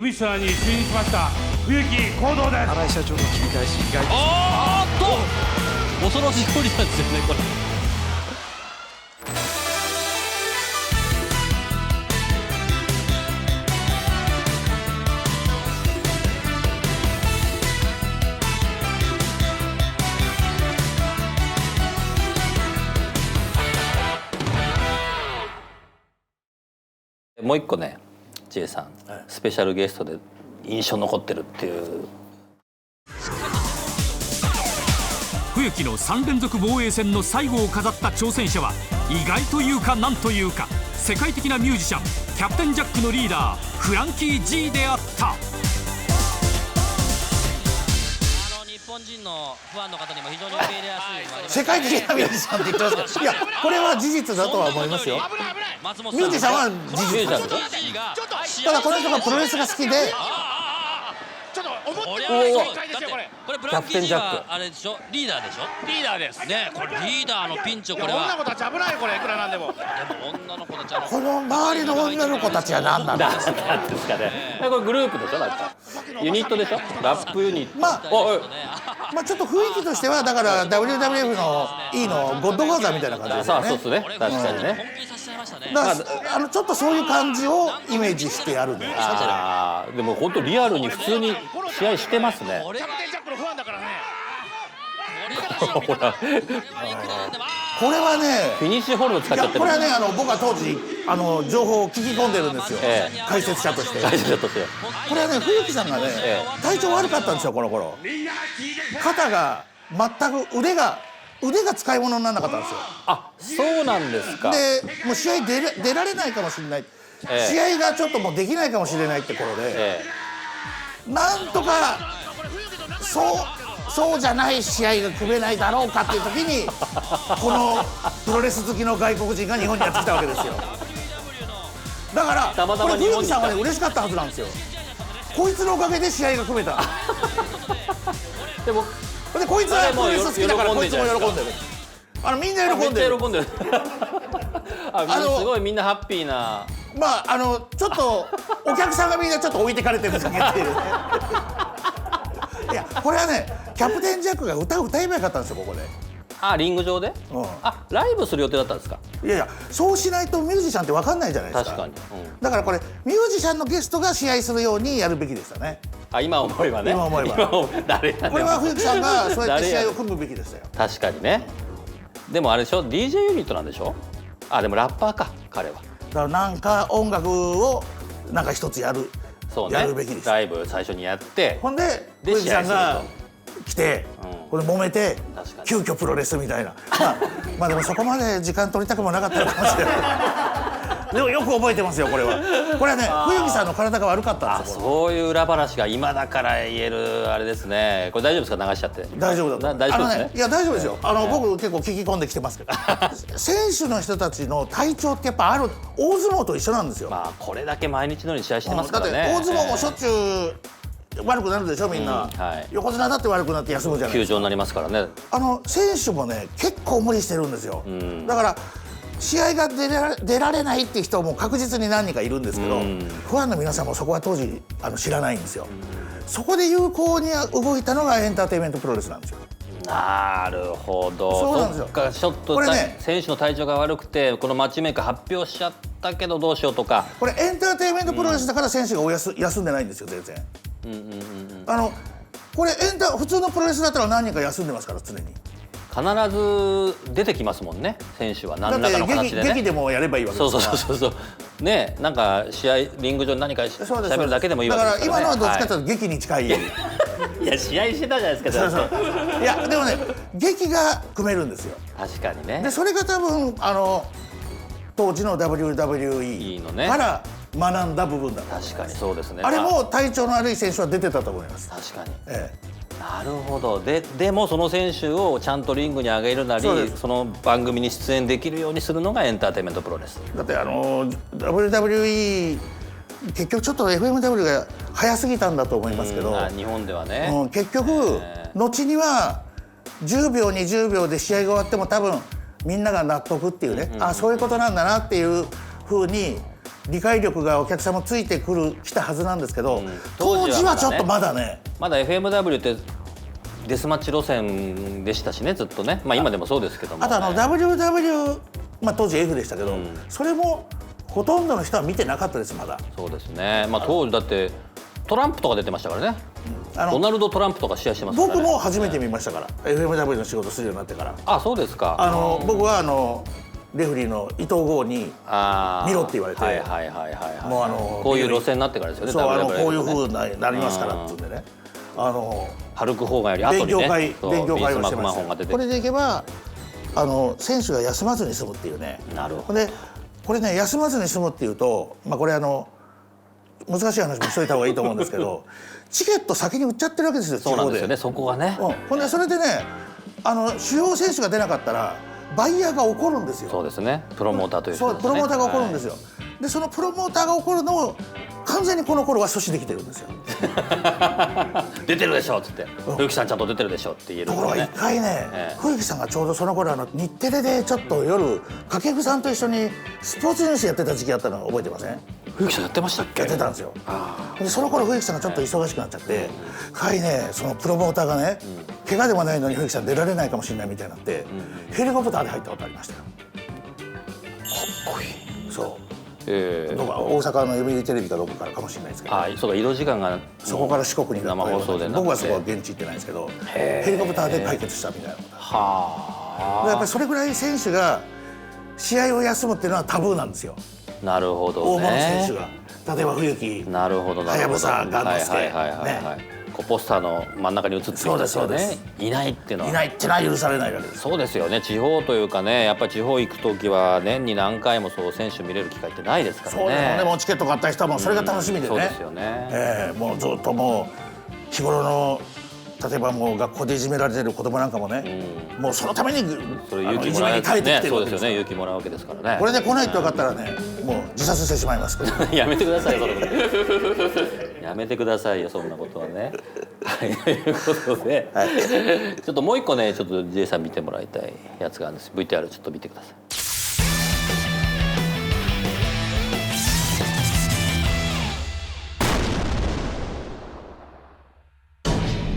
ミッションに就任しました冬木行動です。新井社長の切り返し意外です。恐ろしい距離なんですよねこれ。もう一個ね、千恵さん、スペシャルゲストで印象残ってるっていう。冬木の3連続防衛戦の最後を飾った挑戦者は意外というかなんというか世界的なミュージシャンキャプテンジャックのリーダーフランキー G であった。日本人のファンの方にも非常に受け入れやすい。世界的なミュージシャンって言ってますけど、いやこれは事実だとは思いますよ。ミュージシャンは事実だ。ただこの人がプロレスが好きで。これブラッキー G はあれでしょ、リーダーでしょ。リーダーですね。これリーダーのピンチをこれは。女の子たち危ないよこれいくらなんでも。でも女の子たちはこの周りの女の子たちは何なんですか。なんですかね。これグループでしょ、なんかユニットでしょ、ラップユニット。まあちょっと雰囲気としてはだから WWF の E のゴッドファーザーみたいな感じですよね。そうですね、確かにね。だからちょっとそういう感じをイメージしてやるんだよ。でも本当リアルに普通に試合してますね。キャプテンジャックのファンだからね。ほらこれはね、フィニッシュホールド使っちゃってる。これはね僕は当時情報を聞き込んでるんですよ、解説者として。解説者としてこれはね、冬木さんがね、体調悪かったんですよこの頃。肩が全く腕が使い物にならなかったんですよ。あ、そうなんですか。でもう試合出られないかもしれない、試合がちょっともうできないかもしれないって頃で、なんとかそうじゃない試合が組めないだろうかっていう時にこのプロレス好きの外国人が日本にやってきたわけですよ。だからこれ冬木さんはね嬉しかったはずなんですよ。こいつのおかげで試合が組めた。でもでこいつはプロレス好きだからこいつも喜んでる。みんな喜んでる。すごいみんなハッピーな。まあちょっとお客さんがみんなちょっと置いてかれてるだけっていう。いやこれはね、キャプテンジャックが歌えばよかったんですよここで。リング上で。ライブする予定だったんですか。いやそうしないとミュージシャンって分かんないじゃないですか。確かに、だからこれミュージシャンのゲストが試合するようにやるべきでしたね。今思えばね。今思えばこれは冬木さんがそうやって試合を組むべきでしたよ。確かにね。でもあれでしょ、 DJ ユニットなんでしょ。でもラッパーか彼は。だからなんか音楽をなんか一つやるべきでした。ライブ最初にやって、ほんで冬木さんが来て、これ揉めて急遽プロレスみたいな。まあでもそこまで時間取りたくもなかったのかもしれない。でもよく覚えてますよこれは。これはね、冬木さんの体が悪かったんですよ。そういう裏話が今だから言えるあれですね。これ大丈夫ですか、流しちゃって。大丈夫だ。大丈夫ですね。いや大丈夫ですよ。僕結構聞き込んできてますけど。選手の人たちの体調ってやっぱ大相撲と一緒なんですよ。これだけ毎日のように試合してますからね。だって大相撲もしょっちゅう悪くなるでしょみんな。横綱だって悪くなって休むじゃないですか。休場になりますからね。選手もね結構無理してるんですよ。だから試合が出られないっていう人も確実に何人かいるんですけど、ファンの皆さんもそこは当時知らないんですよ。そこで有効に動いたのがエンターテインメントプロレスなんですよ。なるほど。そうなんですよ。ちょっと選手の体調が悪くてこのマッチメーカー発表しちゃったけどどうしようとか。これエンターテインメントプロレスだから選手が休んでないんですよ全然。これ普通のプロレスだったら何人か休んでますから常に。必ず出てきますもんね、選手は何らかの形でね。劇でもやればいいわけですから。そうね、なんか試合リング上に何かしゃべるだけでもいいわけですからね。だから今のはどっちかというと劇に近い。いや試合してたじゃないですか。いやでもね、劇が組めるんですよ。確かにね。でそれが多分当時の WWE から学んだ部分だ。確かにそうですね。あれも体調の悪い選手は出てたと思います。確かに。なるほど。でもその選手をちゃんとリングに上げるなり、その番組に出演できるようにするのがエンターテインメントプロレス。だって WWE 結局ちょっと FMW が早すぎたんだと思いますけど、日本ではね、結局後には10秒20秒で試合が終わっても多分みんなが納得っていうね、そういうことなんだなっていう風に理解力がお客さんもついてきたはずなんですけど、当当時はまだね時はちょっとまだねまだ FMW ってデスマッチ路線でしたしねずっとね、まあ今でもそうですけども、ね、あとWW、まあ、当時 F でしたけど、それもほとんどの人は見てなかったですまだ。そうですね、まあ当時だってトランプとか出てましたからね、ドナルド・トランプとか試合してますからね。僕も初めて見ましたから、FMW の仕事するようになってから。あ、そうですか。僕はレフェリーの伊藤剛に見ろって言われて、はいはいはいはい、もうこういう路線になってからですよね。そう、WWF こういう風になりますからって言うんでね、ハルク・ホーガンより後にね、勉強会をしてまビンスマクマホンした。が出て、これでいけば選手が休まずに済むっていうね。なるほど。でこれね、休まずに済むっていうと、まあこれ難しい話もしといた方がいいと思うんですけどチケット先に売っちゃってるわけですよ。そうなんですよね、そこがね。ほんでそれでね、主要選手が出なかったらバイヤーが怒るんですよ。そうですね、プロモーターという人そう、ですね。プロモーターが怒るんですよ。でそのプロモーターが怒るのを完全にこの頃は阻止できてるんですよ。出てるでしょっつって、冬木さんちゃんと出てるでしょって言えるところが一回ね、冬木さんがちょうどその頃日テレでちょっと夜掛布さんと一緒にスポーツニュースやってた時期あったの覚えてません？冬木さんやってましたっけ？やってたんですよ。でその頃冬木さんがちょっと忙しくなっちゃって、はいね、そのプロモーターがね、怪我でもないのに冬木さん出られないかもしれないみたいになって、ヘリコプターで入ったことありましたよ。かっこいい。そう。どこか大阪の読売テレビかどこからかもしれないですけど、そうか、移動時間がそこから四国に生放送で、僕はそこは現地行ってないですけど、ヘリコプターで解決したみたいなこと。はやっぱりそれぐらい選手が試合を休むっていうのはタブーなんですよ。なるほどね。大物選手が、例えば冬木、なるほどなるほど。はやぶさ、雁之助、ね。こうポスターの真ん中に映ってる人たちがね、いないっていうのは。いないってのは許されないわけです。そうですよね。地方というかね、やっぱり地方行く時は年に何回もそう選手見れる機会ってないですからね。そうですよね。もうチケット買った人はもうそれが楽しみでね。そうですよね。もうずっともう日頃の例えばもう学校でいじめられてる子供なんかもね、もうそのためにいじめに耐えてきてるわけです。そうですよね。勇気もらうわけですからね。これで来ないって分かったらね、もう自殺してしまいますから。やめてくださいよ、そんなこと。やめてくださいよ、そんなことはね。はい、ということで、ちょっともう一個ね、ちょっと J さん見てもらいたいやつがあるんです。VTR ちょっと見てください。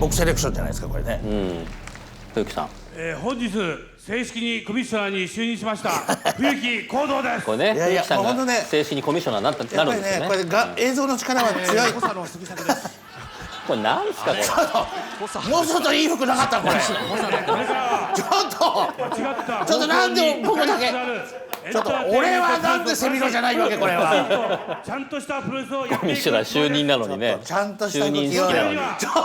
僕セレクションじゃないですかこれね。冬木さん。本日正式にコミッショナーに就任しました冬木行動です。これね、冬木さんがもう本当ね正式にコミッショナーになるんですよね。これ映像の力は強い。小佐野杉作です。これなんですかこれ。もうちょっといい服なかったこれ。ちょっとなんで僕だけ。ちょっと俺はなんで背広じゃないわけこれは。ちゃんとしたプロレスをやっていく。コミッショナー就任なのにね。ちゃんとした就任式なのに。ちょっと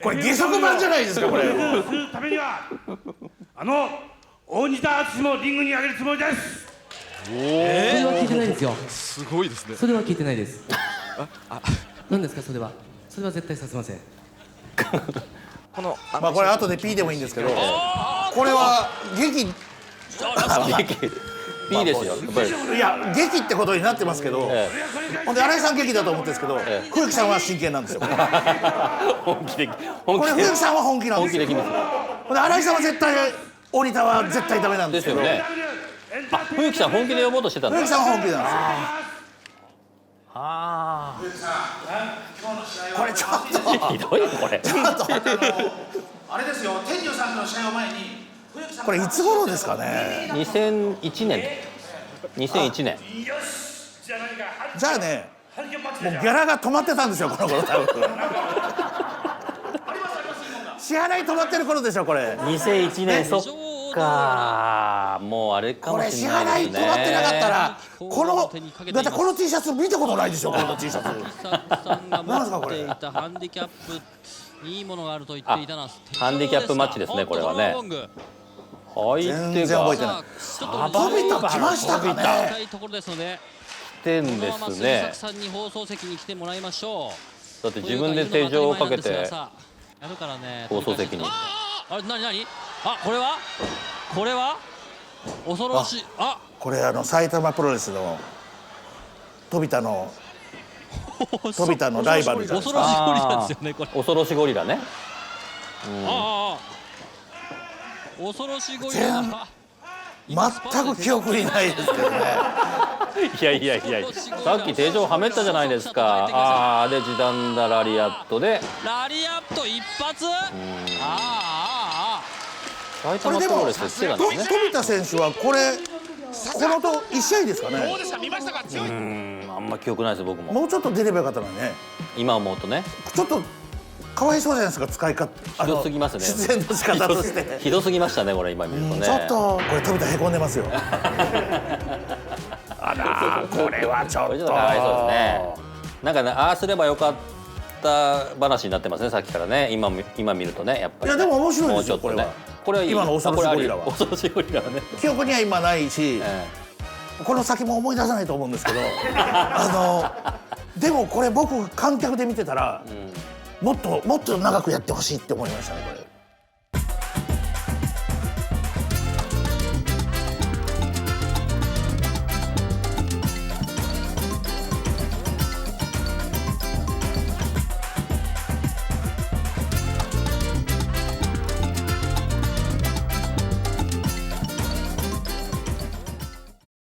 これ下足版じゃないですかこれ。するためには大仁田敦もリングに上げるつもりです。それは聞いてないですよ。すごいですね。それは聞いてないです。何ですかそれは。それは絶対させません。まあこれ後で P でもいいんですけど、これは劇。いいですよ。やっぱりいや劇ってことになってますけど、ほんで新井さん劇だと思ってるんですけど、冬木さんは真剣なんですよ。本気でこれ冬木さんは本気なんですよ。本気できます。ほんで新井さんは絶対大仁田は絶対ダメなんでけど。ですすよね。あ、冬木さん本気で呼ぼうとしてたんです。冬木さんは本気なんですよ。これちょっとひどいこれ。ちょっとあれですよ、天女さんの試合を前にこれいつ頃ですかね。2001年。2001年。じゃあね、もうギャラが止まってたんですよこの頃多分。支払い止まってる頃でしょこれ。2001年、そっか。もうあれかこれ支もしれない払い止まってなかったら、だってこの T シャツ見たことないでしょこの T シャツ。なんですかこれ。ハンディキャップいいものがあると言っていたな。ハンディキャップマッチですねこれはね。相全手が然覚えてない。飛びた来ましたかね。近いところですので、来てんでこのまます杉ね作。さんに放送席に来てもらいましょう。だって自分で手錠をかけてやるからね。放送席に。あれ何？あ、これは恐ろしい。これ埼玉プロレスの飛田のライバルじゃないですか。恐ろしいゴリラですよねこれ。恐ろしゴリラね。恐ろしいゴリラだ。全く記憶にないですけどね。いやいやいや、さっき手錠はめたじゃないですか。ああで時短だラリアットでラリアット一発。埼これでも玉プロレスでしてたんですね。富田選手はこのと1試合ですかね。どうですか見ましたか強い。あんま記憶ないです僕も。もうちょっと出ればよかったのにね。今思うとね。ちょっとかわいそうじゃないですか、使い方ひどすぎますね。出演の仕方としてひどすぎましたねこれ今見るとね。ちょっとこれ富田へこんでますよ。あらこれはちょっとこれちょっとかわいそうですね。なんかね、ああすればよかった話になってますねさっきからね。今見るとねやっぱり、ね。いやでも面白いですよもうちょっとね。これはいい。今の恐ろしいゴリラは恐ろしいゴリラはね。記憶には今ないし、この先も思い出さないと思うんですけどでもこれ僕観客で見てたら、もっと長くやってほしいって思いましたねこれ。